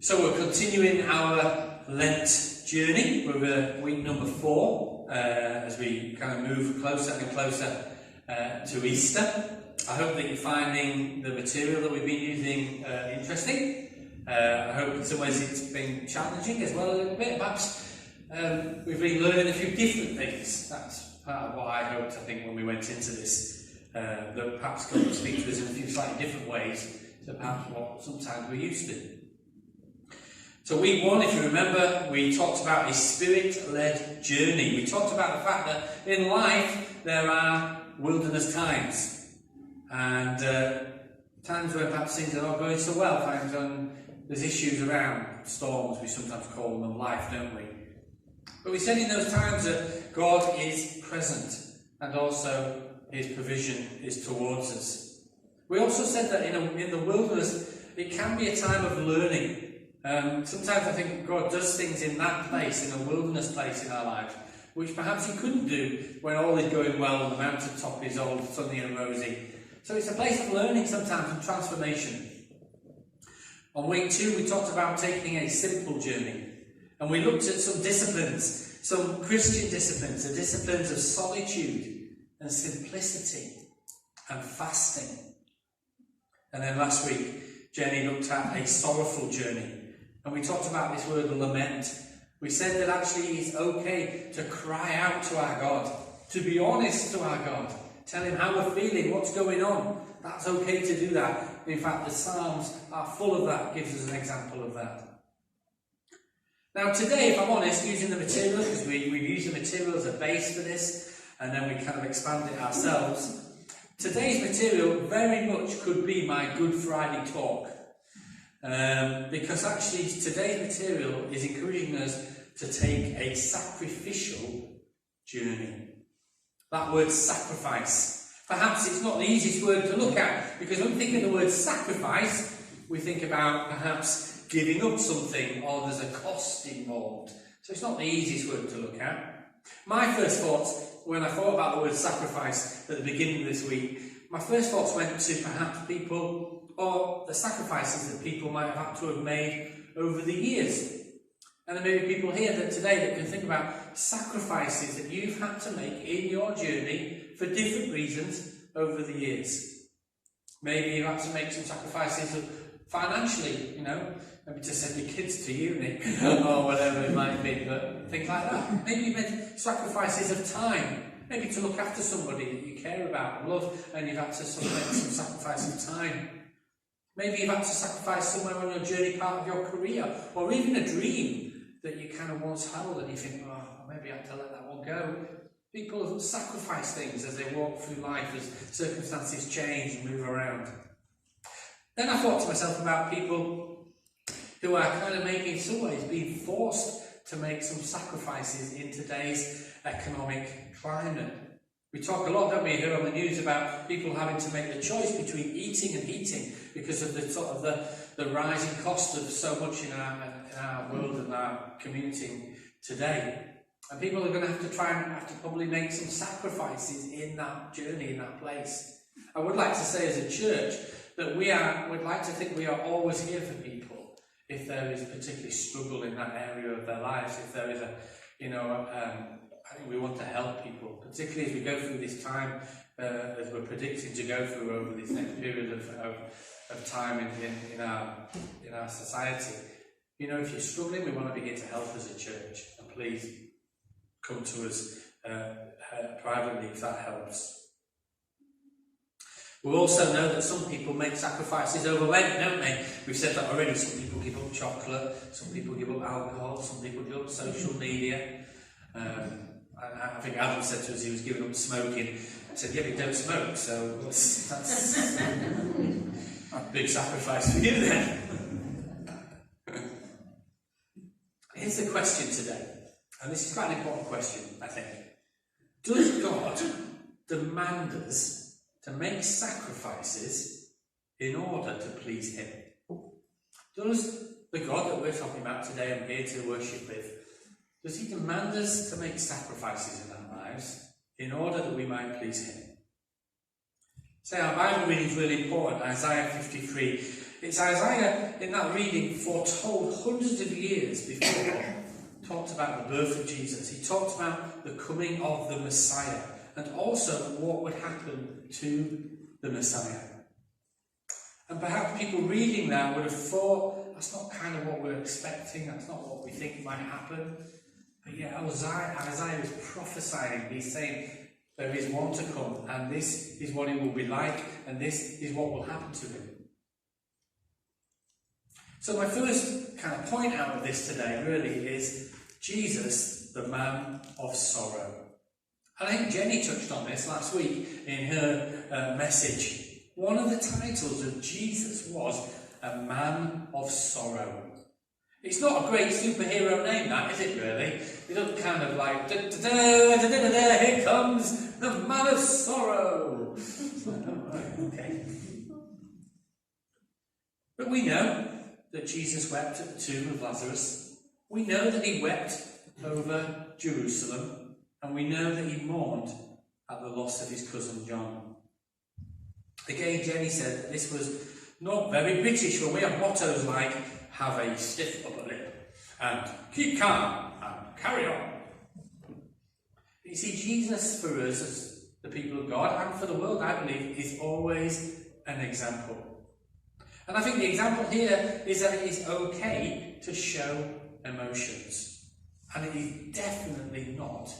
So we're continuing our Lent journey. We're week number 4 as we kind of move closer and closer to Easter. I hope that you're finding the material that we've been using interesting. I hope in some ways it's been challenging as well a little bit. Perhaps we've been learning a few different things. That's part of what I hoped, I think, when we went into this. That perhaps God will speak to us in a few slightly different ways to perhaps what sometimes we're used to. So week 1, if you remember, we talked about a spirit-led journey. We talked about the fact that in life there are wilderness times. And times when perhaps things are not going so well, times when there's issues around, storms we sometimes call them, of life, don't we? But we said in those times that God is present and also His provision is towards us. We also said that in the wilderness it can be a time of learning. Sometimes I think God does things in that place, in a wilderness place in our lives, which perhaps He couldn't do when all is going well and the mountaintop is all sunny and rosy. So it's a place of learning sometimes and transformation. On week 2 we talked about taking a simple journey, and we looked at some disciplines, some Christian disciplines, the disciplines of solitude and simplicity and fasting. And then last week Jenny looked at a sorrowful journey. And we talked about this word lament. We said that actually it's okay to cry out to our God, to be honest to our God, tell Him how we're feeling, what's going on. That's okay to do that. In fact, the Psalms are full of that, gives us an example of that. Now today, if I'm honest, using the material, because we use the material as a base for this, and then we kind of expand it ourselves, today's material very much could be my Good Friday talk. Because actually today's material is encouraging us to take a sacrificial journey. That word sacrifice. Perhaps it's not the easiest word to look at, because when we think of the word sacrifice, we think about perhaps giving up something or there's a cost involved. So it's not the easiest word to look at. My first thoughts, when I thought about the word sacrifice at the beginning of this week, my first thoughts went to perhaps people or the sacrifices that people might have had to have made over the years. And there may be people here today that can think about sacrifices that you've had to make in your journey for different reasons over the years. Maybe you've had to make some sacrifices financially, maybe to send your kids to uni or whatever it might be, but things like that. Maybe you've made sacrifices of time, maybe to look after somebody that you care about and love, and you've had to make some sacrifice of time. Maybe you've had to sacrifice somewhere on your journey, part of your career, or even a dream that you kind of once held and you think, maybe I have to let that one go. People sacrifice things as they walk through life, as circumstances change and move around. Then I thought to myself about people who are kind of maybe in some ways being forced to make some sacrifices in today's economic climate. We talk a lot, don't we, here on the news about people having to make the choice between eating and heating because of the rising cost of so much in our world and our community today. And people are going to have to probably make some sacrifices in that journey, in that place. I would like to say as a church that we'd like to think we are always here for people if there is a particular struggle in that area of their lives, if there is I think we want to help people, particularly as we go through this time, as we're predicting to go through over this next period of time in our society. If you're struggling, we want to be here to help as a church. And please come to us privately if that helps. We also know that some people make sacrifices over Lent, don't they? We've said that already. Some people give up chocolate, some people give up alcohol, some people give up social media. I think Adam said to us he was giving up smoking. I said, yeah, but you don't smoke, so that's a big sacrifice for you then. Here's the question today, and this is quite an important question, I think. Does God demand us to make sacrifices in order to please Him? Does the God that we're talking about today and here to worship with, does He demand us to make sacrifices in our lives in order that we might please Him? So our Bible reading is really important, Isaiah 53. It's Isaiah, in that reading, foretold hundreds of years before, talked about the birth of Jesus. He talked about the coming of the Messiah, and also what would happen to the Messiah. And perhaps people reading that would have thought, that's not kind of what we're expecting, that's not what we think might happen. But yet Isaiah is prophesying, he's saying, there is one to come, and this is what he will be like, and this is what will happen to him. So my first kind of point out of this today really is Jesus, the man of sorrow. And I think Jenny touched on this last week in her message. One of the titles of Jesus was a man of sorrow. It's not a great superhero name, that, is it really? It doesn't kind of like, here comes the man of sorrow. It's like, oh, right, okay. But we know that Jesus wept at the tomb of Lazarus. We know that he wept over Jerusalem. And we know that he mourned at the loss of his cousin John. Again, Jenny said that this was not very British when we have mottos like, have a stiff upper lip, and keep calm, and carry on. You see, Jesus for us as the people of God, and for the world, I believe, is always an example. And I think the example here is that it is okay to show emotions. And it is definitely not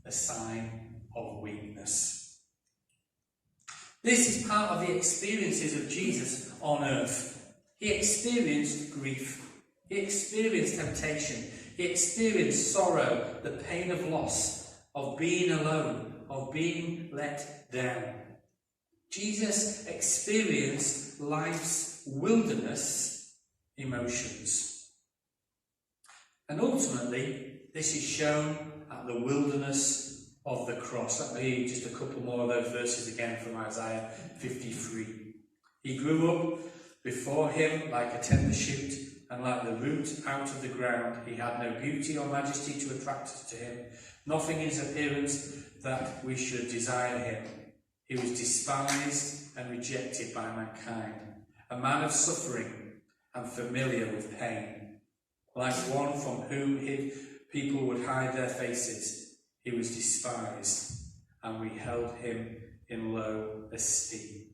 a sign of weakness. This is part of the experiences of Jesus on earth. He experienced grief. He experienced temptation. He experienced sorrow, the pain of loss, of being alone, of being let down. Jesus experienced life's wilderness emotions. And ultimately, this is shown at the wilderness of the cross. Let me read just a couple more of those verses again from Isaiah 53. He grew up before him like a tender shoot, and like the root out of the ground. He had no beauty or majesty to attract us to him, nothing in his appearance that we should desire him. He was despised and rejected by mankind, a man of suffering and familiar with pain. Like one from whom people would hide their faces, he was despised, and we held him in low esteem.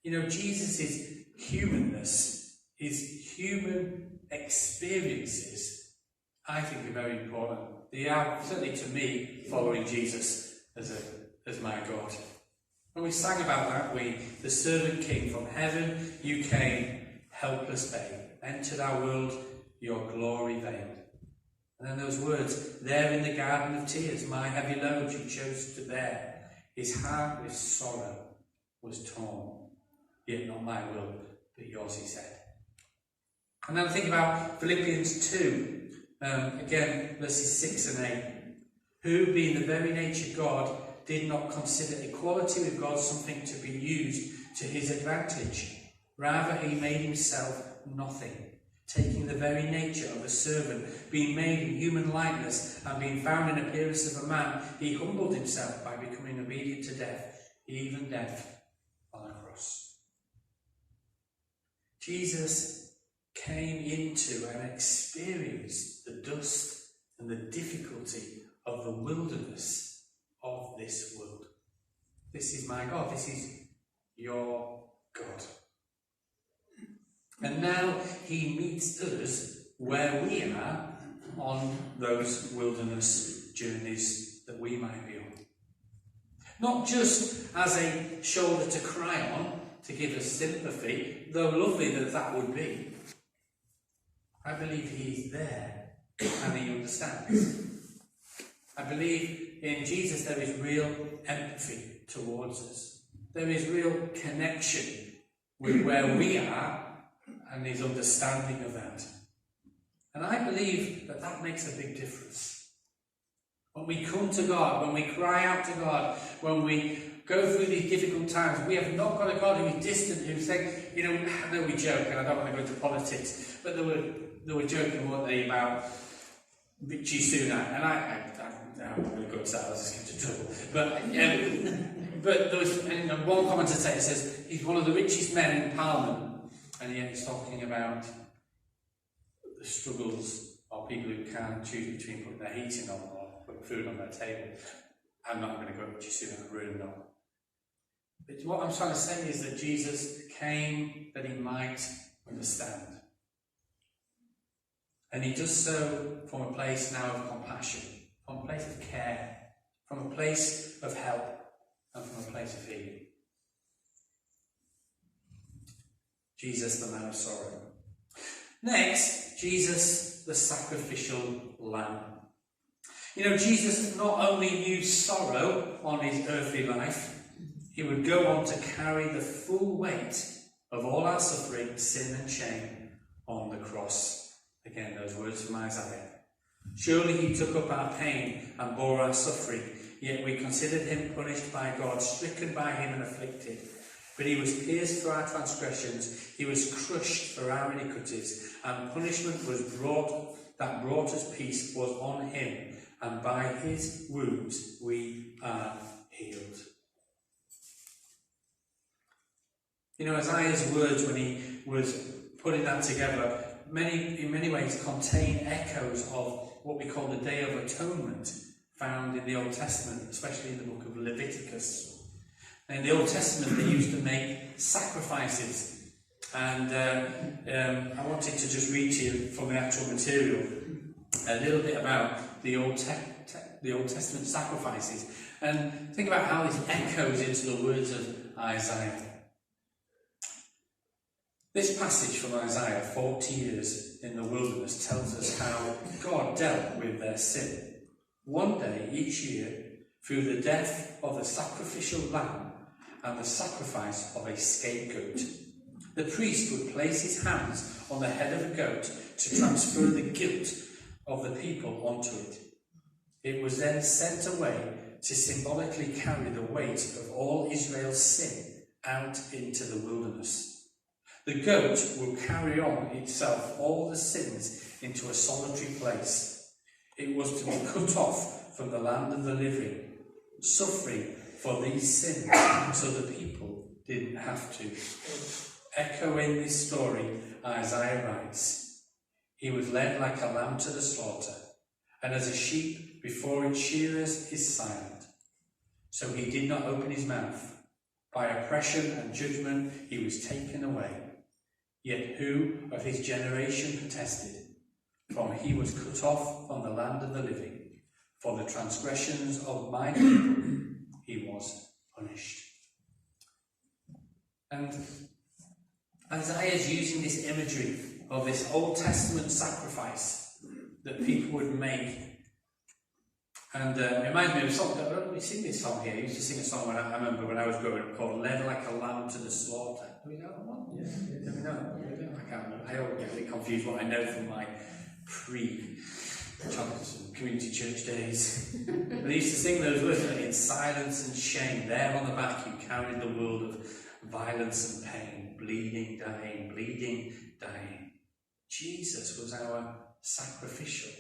You know, Jesus' humanness, his human experiences, I think are very important. They are, certainly to me, following Jesus as my God. When we sang about that, the servant king from heaven, you came, helpless babe, entered our world, your glory veiled. And then those words, there in the garden of tears, my heavy load you chose to bear. His heart with sorrow was torn. Yet not my will, but yours, he said. And then I think about Philippians 2, again, verses 6 and 8. Who, being the very nature God, did not consider equality with God something to be used to his advantage. Rather, he made himself nothing, taking the very nature of a servant, being made in human likeness, and being found in appearance of a man, he humbled himself by becoming obedient to death, even death on a cross. Jesus came into and experienced the dust and the difficulty of the wilderness of this world. This is my God. This is your God. And now he meets us where we are on those wilderness journeys that we might be on. Not just as a shoulder to cry on, to give us sympathy, though lovely that would be. I believe he is there and he understands. I believe in Jesus there is real empathy towards us. There is real connection with where we are and his understanding of that. And I believe that makes a big difference. When we come to God, when we cry out to God, when we go through these difficult times, we have not got a God who is distant, who's saying, I know we joke, and I don't want to go into politics, but they were joking, weren't they, about Richie Sunak, and I'm not going to go into that, I'll just get into trouble. But there was one commentator says he's one of the richest men in Parliament, and yet he's talking about the struggles of people who can't choose between putting their heating on or putting food on their table. I'm not going to go into you, I'm really not. But what I'm trying to say is that Jesus came that he might understand. And he does so from a place now of compassion, from a place of care, from a place of help, and from a place of healing. Jesus, the man of sorrow. Next, Jesus, the sacrificial lamb. You know, Jesus not only knew sorrow on his earthly life, he would go on to carry the full weight of all our suffering, sin and shame on the cross. Again, those words from Isaiah. Surely he took up our pain and bore our suffering, yet we considered him punished by God, stricken by him and afflicted. But he was pierced for our transgressions, he was crushed for our iniquities, and punishment that brought us peace was on him, and by his wounds we are healed. You know, Isaiah's words when he was putting that together, in many ways contain echoes of what we call the Day of Atonement, found in the Old Testament, especially in the book of Leviticus. In the Old Testament, they used to make sacrifices, and I wanted to just read to you from the actual material a little bit about the Old Testament sacrifices, and think about how this echoes into the words of Isaiah. This passage from Isaiah, 40 years in the wilderness, tells us how God dealt with their sin. One day each year, through the death of the sacrificial lamb and the sacrifice of a scapegoat, the priest would place his hands on the head of a goat to transfer the guilt of the people onto it. It was then sent away to symbolically carry the weight of all Israel's sin out into the wilderness. The goat will carry on itself all the sins into a solitary place. It was to be cut off from the land of the living, suffering for these sins so the people didn't have to. Echoing this story, Isaiah writes, he was led like a lamb to the slaughter, and as a sheep before its shearers is silent. So he did not open his mouth. By oppression and judgment he was taken away. Yet who of his generation protested? For he was cut off from the land of the living. For the transgressions of my people he was punished. And Isaiah is using this imagery of this Old Testament sacrifice that people would make. And it reminds me of a song. We sing this song here. I used to sing a song when I remember when I was growing up called "Led Like a Lamb to the Slaughter." Do we know that one? Yeah. Do we know? I can't remember. I always get a bit confused what I know from my Chadderton Community Church days. But I used to sing those words in silence and shame. There on the back you carried the world of violence and pain, bleeding, dying. Jesus was our sacrificial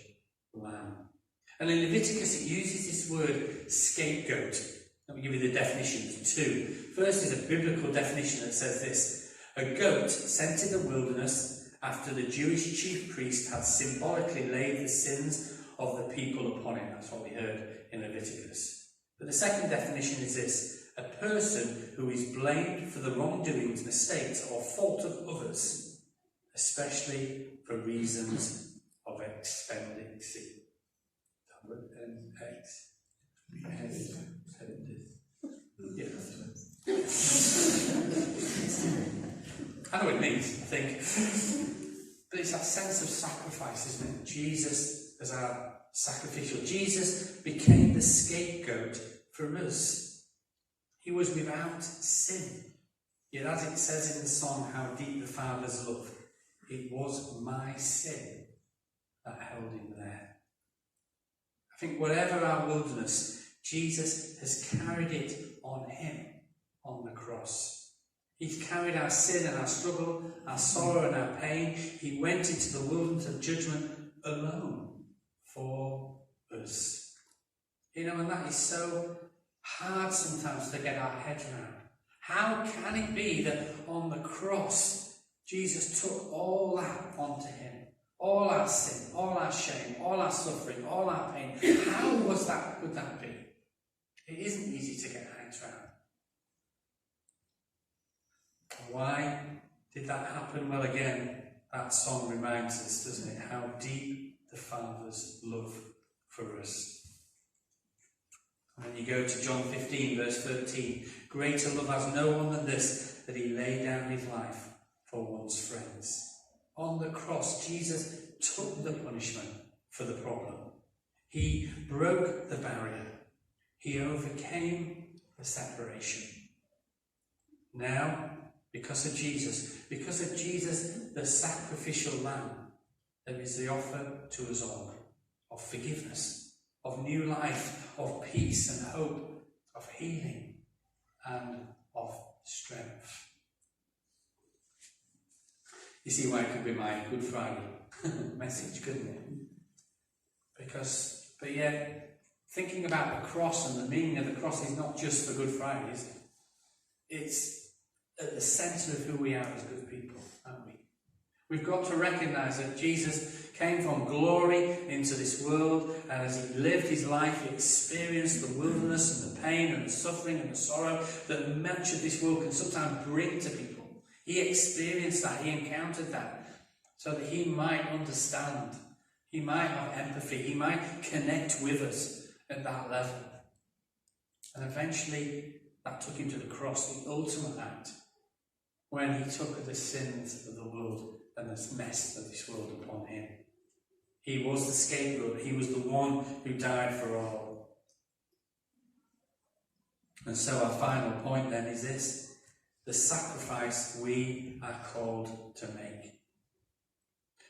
lamb. And in Leviticus it uses this word scapegoat. Let me give you the definitions too. First is a biblical definition that says this: a goat sent in the wilderness after the Jewish chief priest had symbolically laid the sins of the people upon it. That's what we heard in Leviticus. But the second definition is this: a person who is blamed for the wrongdoings, mistakes or fault of others, especially for reasons of expenditure. I know what it means, I think. But it's that sense of sacrifice, isn't it? Jesus as our sacrificial. Jesus became the scapegoat for us. He was without sin. Yet as it says in the song, How Deep the Father's Love, it was my sin that held him there. I think whatever our wilderness, Jesus has carried it on him, on the cross. He's carried our sin and our struggle, our sorrow and our pain. He went into the wilderness of judgment alone for us. You know, and that is so hard sometimes to get our heads around. How can it be that on the cross, Jesus took all that onto him? All our sin, all our shame, all our suffering, all our pain. How could that be? It isn't easy to get our heads around. Why did that happen? Well, again, that song reminds us, doesn't it, how deep the Father's love for us. And when you go to John 15, verse 13, greater love has no one than this, that he laid down his life for one's friends. On the cross, Jesus took the punishment for the problem. He broke the barrier. He overcame the separation. Now, because of Jesus, the sacrificial lamb, there is the offer to us all of forgiveness, of new life, of peace and hope, of healing and of strength. You see why it could be my Good Friday message, couldn't it? But yet, thinking about the cross and the meaning of the cross is not just for Good Friday, is it? It's at the centre of who we are as good people, aren't we? We've got to recognise that Jesus came from glory into this world, and as he lived his life, he experienced the wilderness and the pain and the suffering and the sorrow that much of this world can sometimes bring to people. He experienced that, he encountered that, so that he might understand, he might have empathy, he might connect with us at that level. And eventually, that took him to the cross, the ultimate act, when he took the sins of the world and the mess of this world upon him. He was the scapegoat, he was the one who died for all. And so our final point then is this: the sacrifice we are called to make.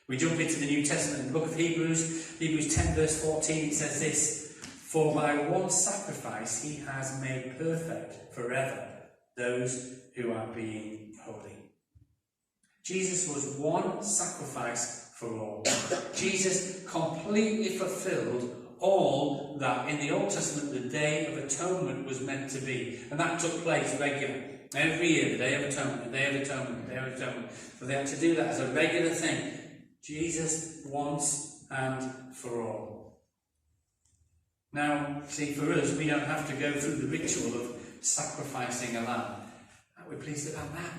We jump into the New Testament in the book of Hebrews 10 verse 14, it says this: for by one sacrifice he has made perfect forever those who are being holy. Jesus was one sacrifice for all. Jesus completely fulfilled all that in the Old Testament the Day of Atonement was meant to be. And that took place regularly. Every year, the Day of Atonement, the Day of Atonement, the Day of Atonement. So they had to do that as a regular thing. Jesus once and for all. Now, see, for us, we don't have to go through the ritual of sacrificing a lamb. Aren't we pleased about that?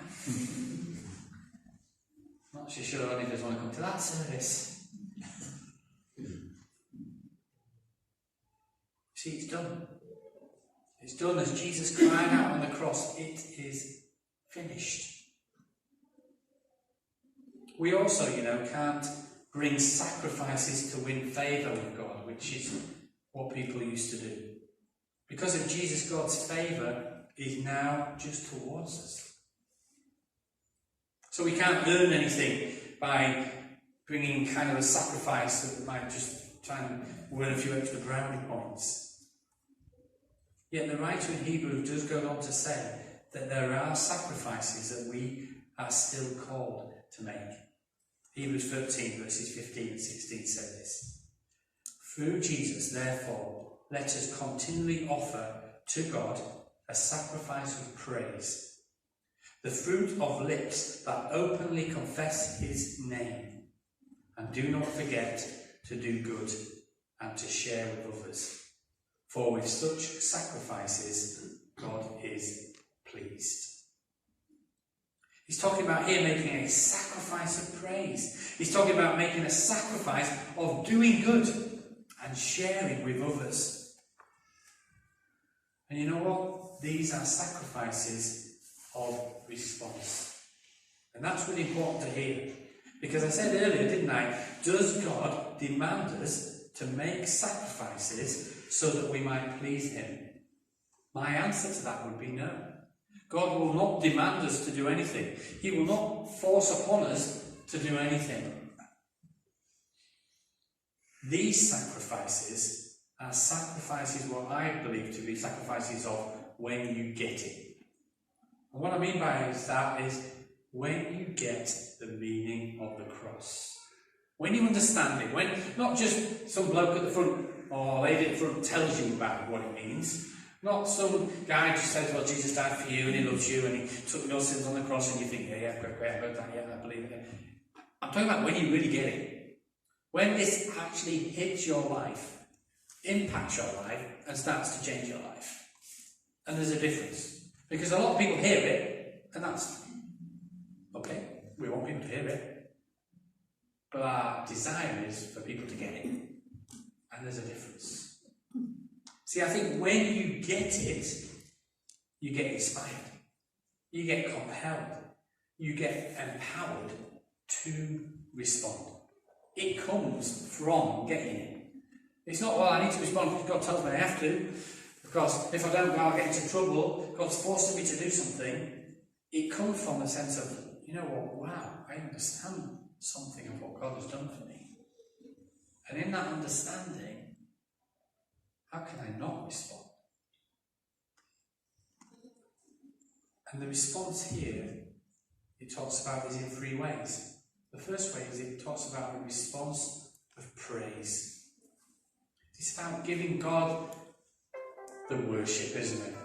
Not so sure any of us want to come to that service. See, it's done. It's done as Jesus cried out on the cross, it is finished. We also, can't bring sacrifices to win favour with God, which is what people used to do. Because of Jesus, God's favour is now just towards us. So we can't earn anything by bringing kind of a sacrifice that might just try and win a few extra brownie points. Yet the writer in Hebrews does go on to say that there are sacrifices that we are still called to make. Hebrews 13 verses 15 and 16 say this: through Jesus, therefore, let us continually offer to God a sacrifice of praise, the fruit of lips that openly confess his name, and do not forget to do good and to share with others. For with such sacrifices, God is pleased. He's talking about here making a sacrifice of praise. He's talking about making a sacrifice of doing good and sharing with others. And you know what? These are sacrifices of response. And that's really important to hear. Because I said earlier, didn't I? Does God demand us to make sacrifices so that we might please him? My answer to that would be no. God will not demand us to do anything. He will not force upon us to do anything. These sacrifices are sacrifices, what I believe to be sacrifices of when you get it. And what I mean by that is when you get the meaning of the cross. When you understand it, when not just some bloke at the front or lady at the front tells you about what it means, Not some guy just says, well, Jesus died for you and he loves you and he took your sins on the cross and you think, yeah, great, I heard that, yeah, I believe it. I'm talking about when you really get it. When this actually hits your life, impacts your life, and starts to change your life. And there's a difference. Because a lot of people hear it, and that's okay. We want people to hear it. But our desire is for people to get it. And there's a difference. See, I think when you get it, you get inspired. You get compelled. You get empowered to respond. It comes from getting it. It's not, well, I need to respond because God tells me I have to. Because if I don't, I'll get into trouble. God's forcing me to do something. It comes from a sense of, you know what, wow, I understand something of what God has done for me. And in that understanding, how can I not respond? And the response here, it talks about is in three ways. The first way is it talks about the response of praise. It's about giving God the worship, isn't it?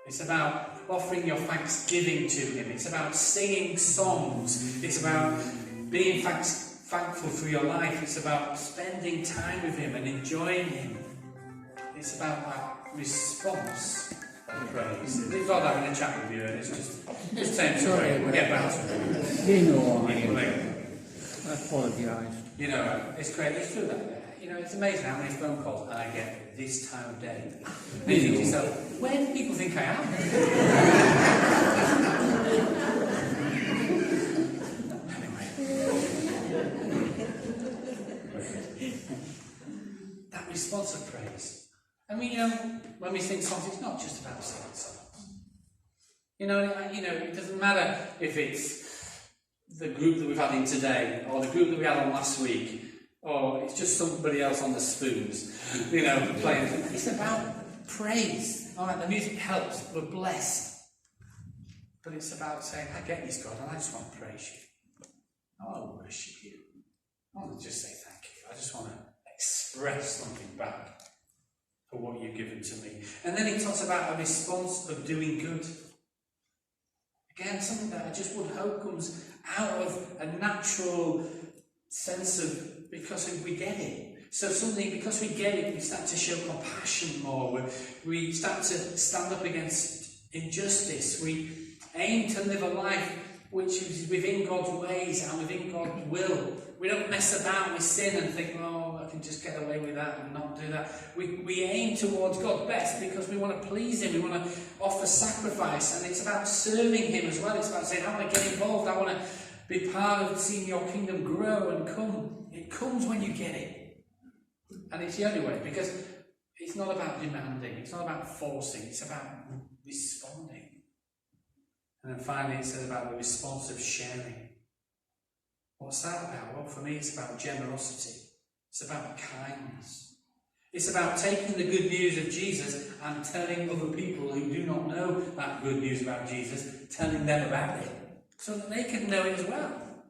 It's about offering your thanksgiving to Him. It's about singing songs. It's about being thankful for your life. It's about spending time with Him and enjoying Him. It's about that response of praise. It's not having a chat with you, and it's just saying sorry. We'll get back to it. You know I apologise. You know, it's great. It's true that. You know, it's amazing how many phone calls I get this time of day. And you think to yourself, where do people think I am? That response of praise. I mean, you know, when we sing songs, it's not just about singing songs. You know, it doesn't matter if it's the group that we've had in today, or the group that we had on last week, or it's just somebody else on the spoons, you know, playing. It's about praise. All right, the music helps. We're blessed. But it's about saying, I get this, God, and I just want to praise you. I want to worship you. I want to just say thank you. I just want to express something back for what you've given to me. And then it talks about a response of doing good. Again, something that I just would hope comes out of a natural sense of, because we get it. So something, because we get it, we start to show compassion more. We start to stand up against injustice. We aim to live a life which is within God's ways and within God's will. We don't mess about with sin and think, oh, I can just get away with that and not do that. We aim towards God's best because we want to please Him. We want to offer sacrifice, and it's about serving Him as well. It's about saying, I want to get involved. I want to be part of seeing your kingdom grow and come. It comes when you get it. And it's the only way, because it's not about demanding. It's not about forcing. It's about responding. And then finally it says about the response of sharing. What's that about? Well, for me it's about generosity. It's about kindness. It's about taking the good news of Jesus and telling other people who do not know that good news about Jesus, telling them about it, so that they can know it as well.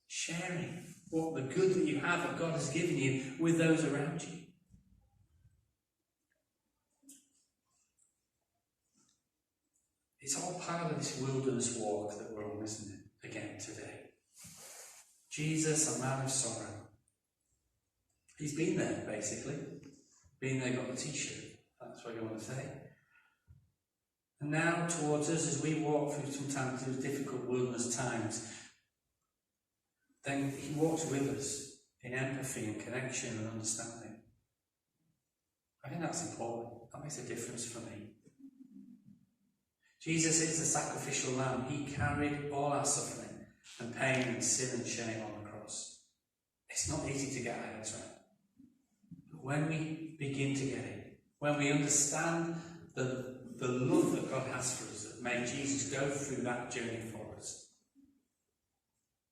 Sharing what the good that you have, that God has given you, with those around you. It's all part of this wilderness walk that we're on, isn't it? Again, today. Jesus, a man of sorrow. He's been there, basically. Been there, got the t-shirt. That's what you want to say. And now, towards us, as we walk through sometimes those difficult wilderness times, then He walks with us in empathy and connection and understanding. I think that's important. That makes a difference for me. Jesus is the sacrificial lamb. He carried all our suffering and pain and sin and shame on the cross. It's not easy to get our heads around. But when we begin to get it, when we understand the love that God has for us, that made Jesus go through that journey for us,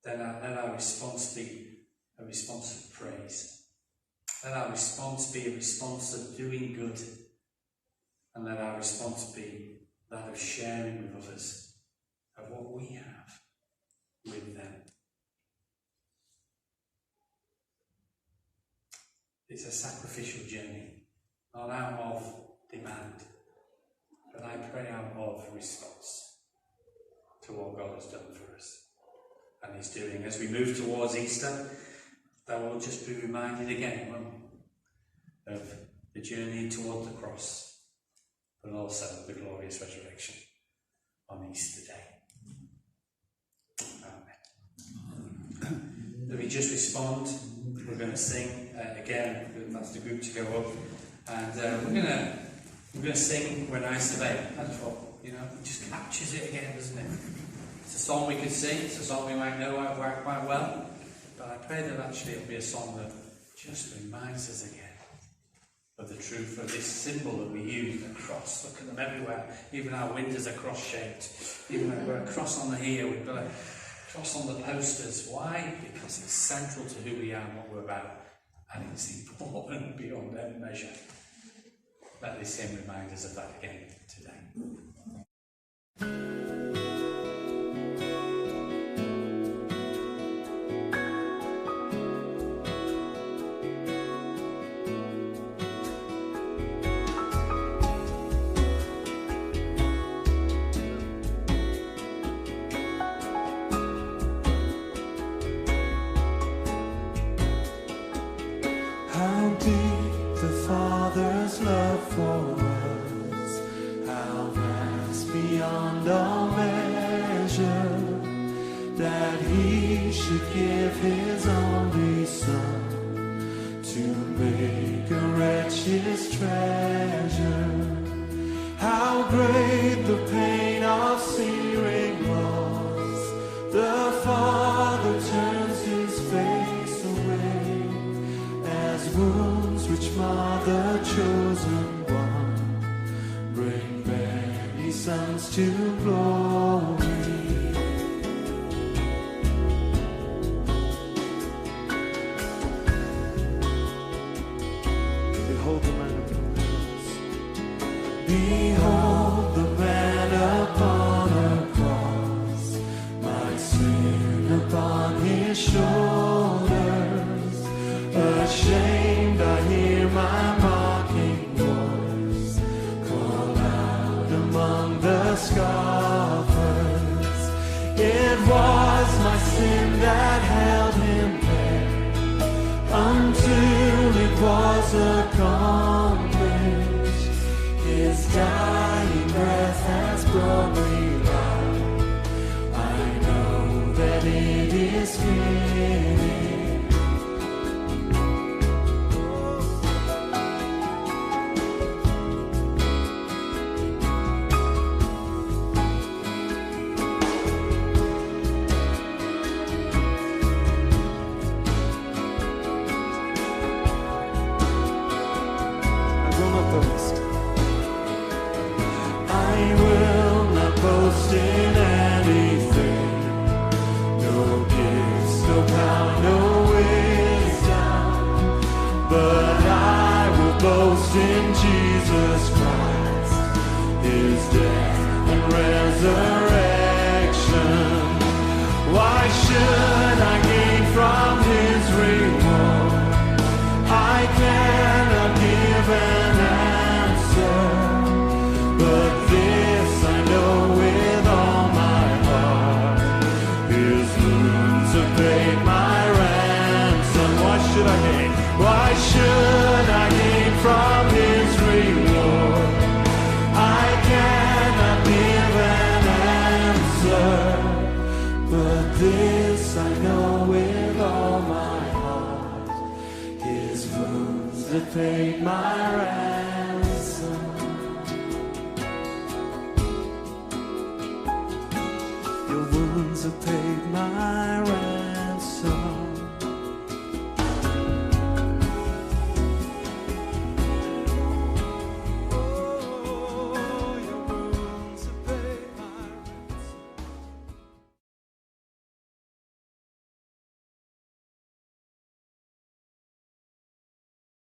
then let our response be a response of praise. Let our response be a response of doing good. And let our response be that of sharing with others of what we have with them. It's a sacrificial journey, not out of demand, but I pray out of response to what God has done for us and He's doing. As we move towards Easter, that we'll just be reminded again of the journey toward the cross, but also the glorious resurrection on Easter Day. Amen. Let me just respond. We're going to sing again. That's the group to go up, and we're going to sing "When I Survey." That's what it just captures it again, doesn't it? It's a song we could sing. It's a song we might know quite well, but I pray that actually it'll be a song that just reminds us again of the truth of this symbol that we use, the cross. Look at them everywhere. Even our windows are cross-shaped. Even we've got a cross on the here, we've got a cross on the posters. Why? Because it's central to who we are and what we're about. And it's important beyond any measure. Let this hymn remind us of that again today. How deep the Father's love for us, how vast beyond all measure, that He should give His only Son to make a wretch His treasure. How great the pain of searing loss, the Father turns His face away, as wounds which mar the chosen one bring many sons to glory. Behold the man upon the cross. Behold the man upon a cross, my sin upon His shoulders. Ashamed, I hear my mocking voice call out among the scoffers. It was my sin that held Him there until it was accomplished. His dying breath has brought me life. I know that it is finished. In anything, no gifts, no power, no wisdom, but I will boast in Jesus Christ, His death and resurrection. Why should I gain from His reward? I cannot give an answer, but this I know with all my heart, His wounds have paid my ransom. Why should I gain? Why should I gain from His reward? I cannot give an answer, but this I know with all my heart, His wounds have paid my ransom.